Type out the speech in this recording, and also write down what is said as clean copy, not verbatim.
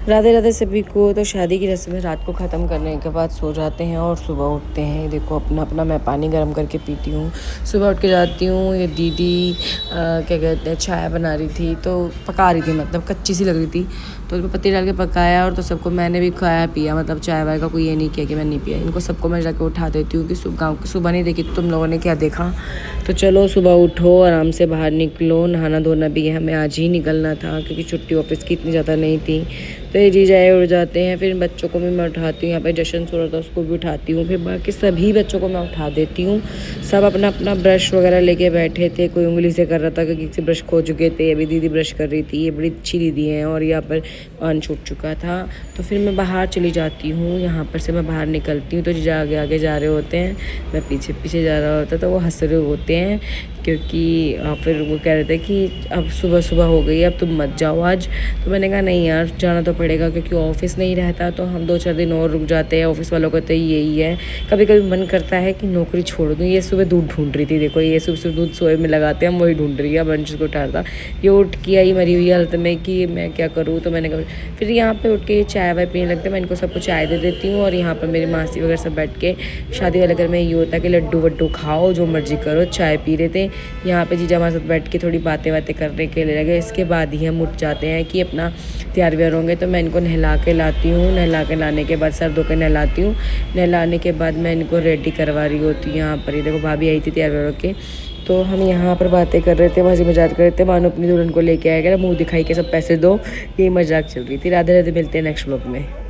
राधे राधे सभी को। तो शादी की रस्में रात को ख़त्म करने के बाद सो जाते हैं और सुबह उठते हैं। देखो अपना अपना मैं पानी गर्म करके पीती हूँ। सुबह उठ के जाती हूँ। ये दीदी क्या कहते हैं चाय बना रही थी, तो पका रही थी, मतलब कच्ची सी लग रही थी, तो उसमें पत्ती डाल के पकाया और तो सबको मैंने भी खाया पिया। मतलब चाय वाय का कोई ये नहीं किया कि मैं नहीं पिया। इनको सबको मैं जाके उठा देती हूँ कि गाँव की सुबह नहीं देखी तो तुम लोगों ने क्या देखा। तो चलो सुबह उठो, आराम से बाहर निकलो। नहाना धोना भी हमें आज ही निकलना था क्योंकि छुट्टी ऑफिस की इतनी ज़्यादा नहीं थी। तो ये जी जाए उड़ जाते हैं। फिर बच्चों को भी मैं उठाती हूँ। यहाँ पे जश्न सो रहा था, उसको भी उठाती हूँ। फिर बाकी सभी बच्चों को मैं उठा देती हूँ। सब अपना अपना ब्रश वगैरह लेके बैठे थे। कोई उंगली से कर रहा था क्योंकि किसी ब्रश खो चुके थे। अभी दीदी ब्रश कर रही थी। ये बड़ी अच्छी दीदी हैं और यहाँ पर पान छूट चुका था। तो फिर मैं बाहर चली जाती हूँ। यहाँ पर से मैं बाहर निकलती हूँ तो जीजा आगे आगे जा रहे होते हैं, मैं पीछे पीछे जा रहा होता, तो वो हंस रहे होते हैं क्योंकि फिर वो कह रहे थे कि अब सुबह सुबह हो गई, अब तुम मत जाओ आज। तो मैंने कहा नहीं यार, जाना तो पड़ेगा क्योंकि ऑफिस नहीं रहता तो हम 2-4 दिन और रुक जाते हैं। ऑफिस वालों का तो यही है, कभी कभी मन करता है कि नौकरी छोड़ दूँ। ये सुबह दूध ढूंढ रही थी, देखो ये सुबह सुबह दूध सोए में लगाते हैं, हम वही ढूंढ रही है। बंच को उठा था, ये उठ के आई मरी हुई हालत में कि मैं क्या करूँ। तो मैंने कहा फिर यहाँ पे उठ के चाय वाय पीने लगते, मैं इनको सबको चाय दे देती हूँ। और यहाँ पर मेरी मासी वगैरह सब बैठ के, शादी वाले घर में ये होता है कि लड्डू वड्डू खाओ, जो मर्जी करो, चाय पी रहे थे। यहाँ पे जीजा हमारे साथ बैठ के थोड़ी बातें बातें करने के लिए लगे। इसके बाद ही हम उठ जाते हैं कि अपना तैयार व्यार होंगे। तो मैं इनको नहला के लाती हूँ। नहला के लाने के बाद सर धो के नहलाती हूँ। नहलाने के बाद मैं इनको रेडी करवा रही होती हूँ। यहाँ पर ये देखो भाभी आई थी तैयार व्यार होके, तो हम यहाँ पर बातें कर रहे थे, मज़े मजाक कर रहे थे। मानो अपनी दुल्हन को लेके आएगा, मुँह दिखाई के सब पैसे दो, ये मजाक चल रही थी। राधे राधे, मिलते हैं नेक्स्ट व्लॉग में।